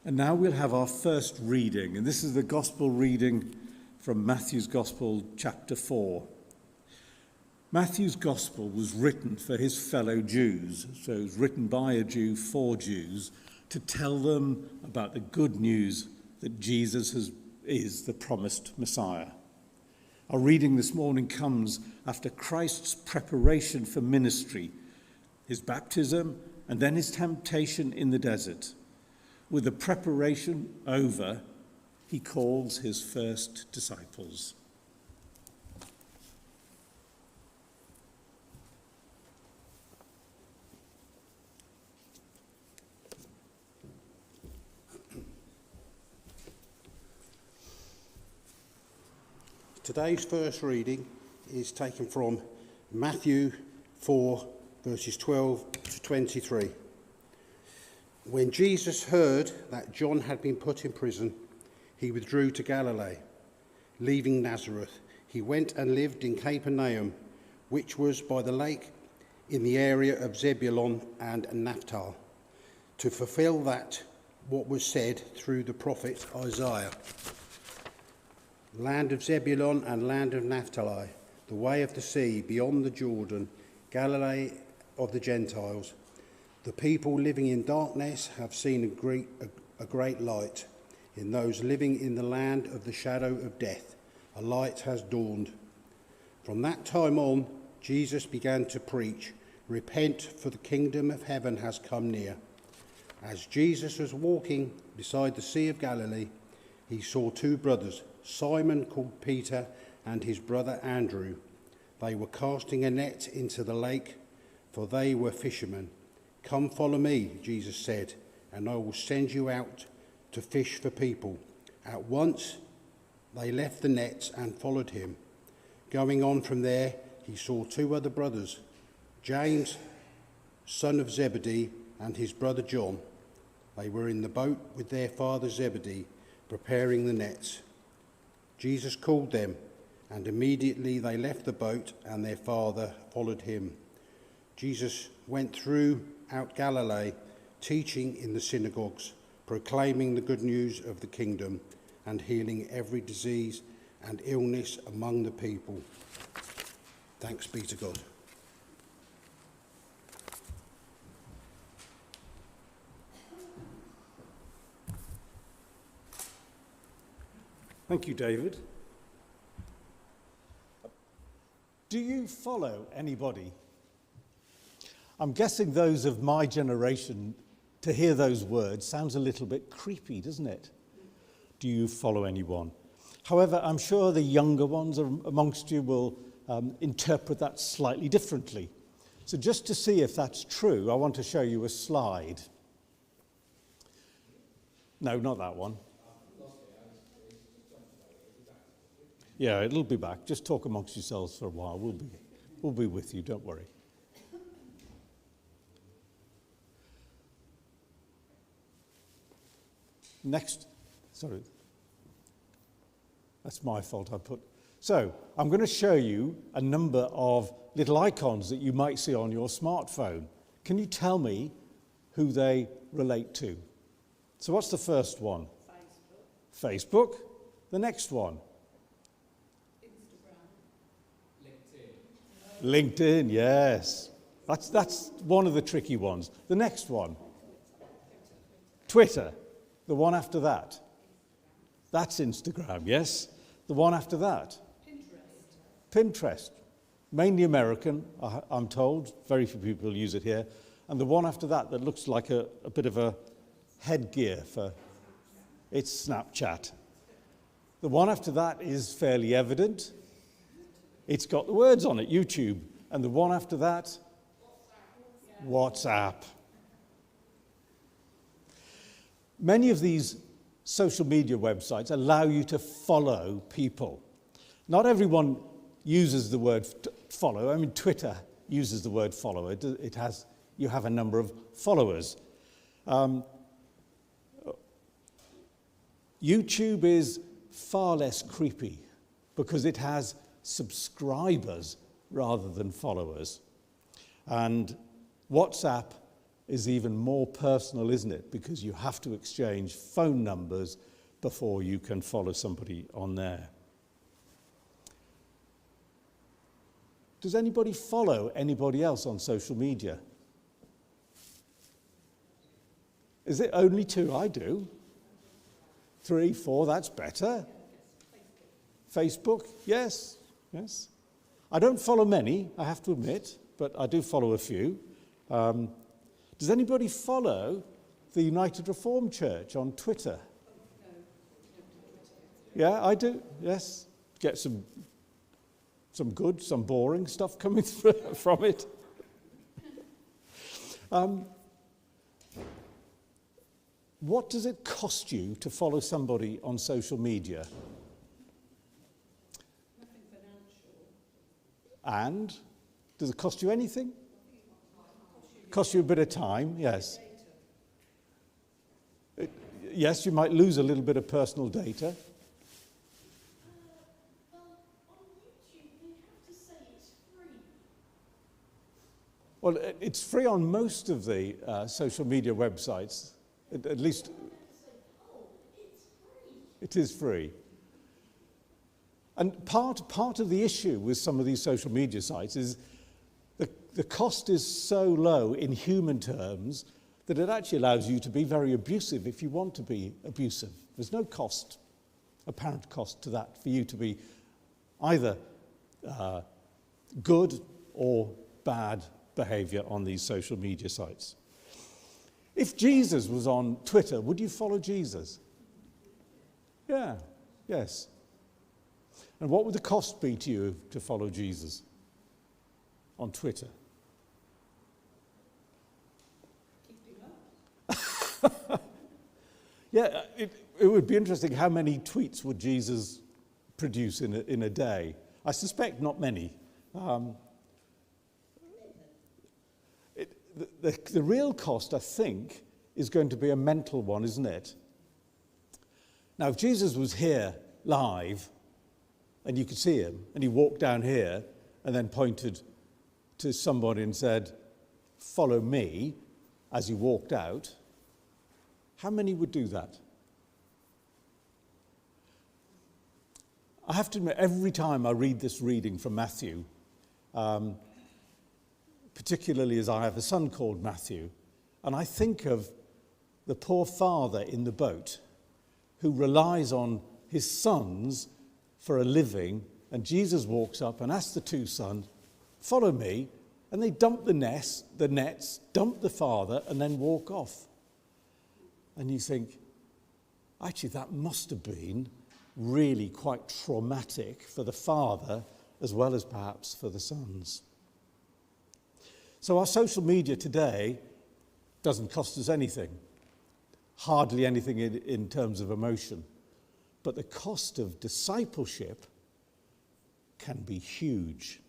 And now we'll have our first reading, and this is the Gospel reading from Matthew's Gospel, chapter 4. Matthew's Gospel was written for his fellow Jews, so it was written by a Jew for Jews to tell them about the good news that Jesus is the promised Messiah. Our reading this morning comes after Christ's preparation for ministry, his baptism, and then his temptation in the desert. With the preparation over, he calls his first disciples. Today's first reading is taken from Matthew 4, verses 12 to 23. When Jesus heard that John had been put in prison, he withdrew to Galilee. Leaving Nazareth, he went and lived in Capernaum, which was by the lake in the area of Zebulun and Naphtali, to fulfill what was said through the prophet Isaiah. Land of Zebulun and land of Naphtali, the way of the sea beyond the Jordan, Galilee of the Gentiles. The people living in darkness have seen a great light. In those living in the land of the shadow of death, a light has dawned. From that time on, Jesus began to preach, "Repent, for the kingdom of heaven has come near." As Jesus was walking beside the Sea of Galilee, he saw two brothers, Simon called Peter and his brother Andrew. They were casting a net into the lake, for they were fishermen. "Come, follow me," Jesus said, "and I will send you out to fish for people." At once they left the nets and followed him. Going on from there, he saw two other brothers, James, son of Zebedee, and his brother John. They were in the boat with their father Zebedee, preparing the nets. Jesus called them, and immediately they left the boat and their father followed him. Jesus went throughout Galilee, teaching in the synagogues, proclaiming the good news of the kingdom, and healing every disease and illness among the people. Thanks be to God. Thank you, David. Do you follow anybody? I'm guessing those of my generation, to hear those words sounds a little bit creepy, doesn't it? Do you follow anyone? However, I'm sure the younger ones amongst you will interpret that slightly differently. So just to see if that's true, I want to show you a slide. No, not that one. Yeah, it'll be back. Just talk amongst yourselves for a while. We'll be with you, don't worry. Next, sorry. That's my fault. So, I'm going to show you a number of little icons that you might see on your smartphone. Can you tell me who they relate to? So what's the first one? Facebook. The next one? LinkedIn, yes. That's one of the tricky ones. The next one? Twitter. The one after that? That's Instagram, yes. The one after that? Pinterest. Mainly American, I'm told. Very few people use it here. And the one after that looks like a bit of a headgear for... It's Snapchat. The one after that is fairly evident. It's got the words on it, YouTube. And the one after that? WhatsApp. Many of these social media websites allow you to follow people. Not everyone uses the word follow. I mean, Twitter uses the word follow. You have a number of followers. YouTube is far less creepy because it has subscribers rather than followers. And WhatsApp is even more personal, isn't it? Because you have to exchange phone numbers before you can follow somebody on there. Does anybody follow anybody else on social media? Is it only 2? I do. 3, 4, that's better. Facebook, yes. I don't follow many, I have to admit, but I do follow a few. Does anybody follow the United Reformed Church on Twitter? Yeah, I do, yes. Get some good, some boring stuff coming from it. What does it cost you to follow somebody on social media? Nothing financial. And does it cost you anything? Cost you a bit of time, yes. Yes, you might lose a little bit of personal data. Well, on YouTube, they have to say it's free. Well, it's free on most of the social media websites. At least it is free. And part of the issue with some of these social media sites is the cost is so low in human terms that it actually allows you to be very abusive if you want to be abusive. There's no apparent cost to that for you to be either good or bad behavior on these social media sites. If Jesus was on Twitter, would you follow Jesus? Yeah, yes. And what would the cost be to you to follow Jesus on Twitter? Yeah, it would be interesting. How many tweets would Jesus produce in a day? I suspect not many. The real cost, I think, is going to be a mental one, isn't it? Now, if Jesus was here live, and you could see him, and he walked down here and then pointed to somebody and said, "Follow me," as he walked out, how many would do that? I have to admit, every time I read this reading from Matthew, particularly as I have a son called Matthew, and I think of the poor father in the boat who relies on his sons for a living, and Jesus walks up and asks the 2 sons, "Follow me," and they dump the nets, dump the father, and then walk off. And you think, actually, that must have been really quite traumatic for the father as well as perhaps for the sons. So our social media today doesn't cost us anything, hardly anything in terms of emotion. But the cost of discipleship can be huge.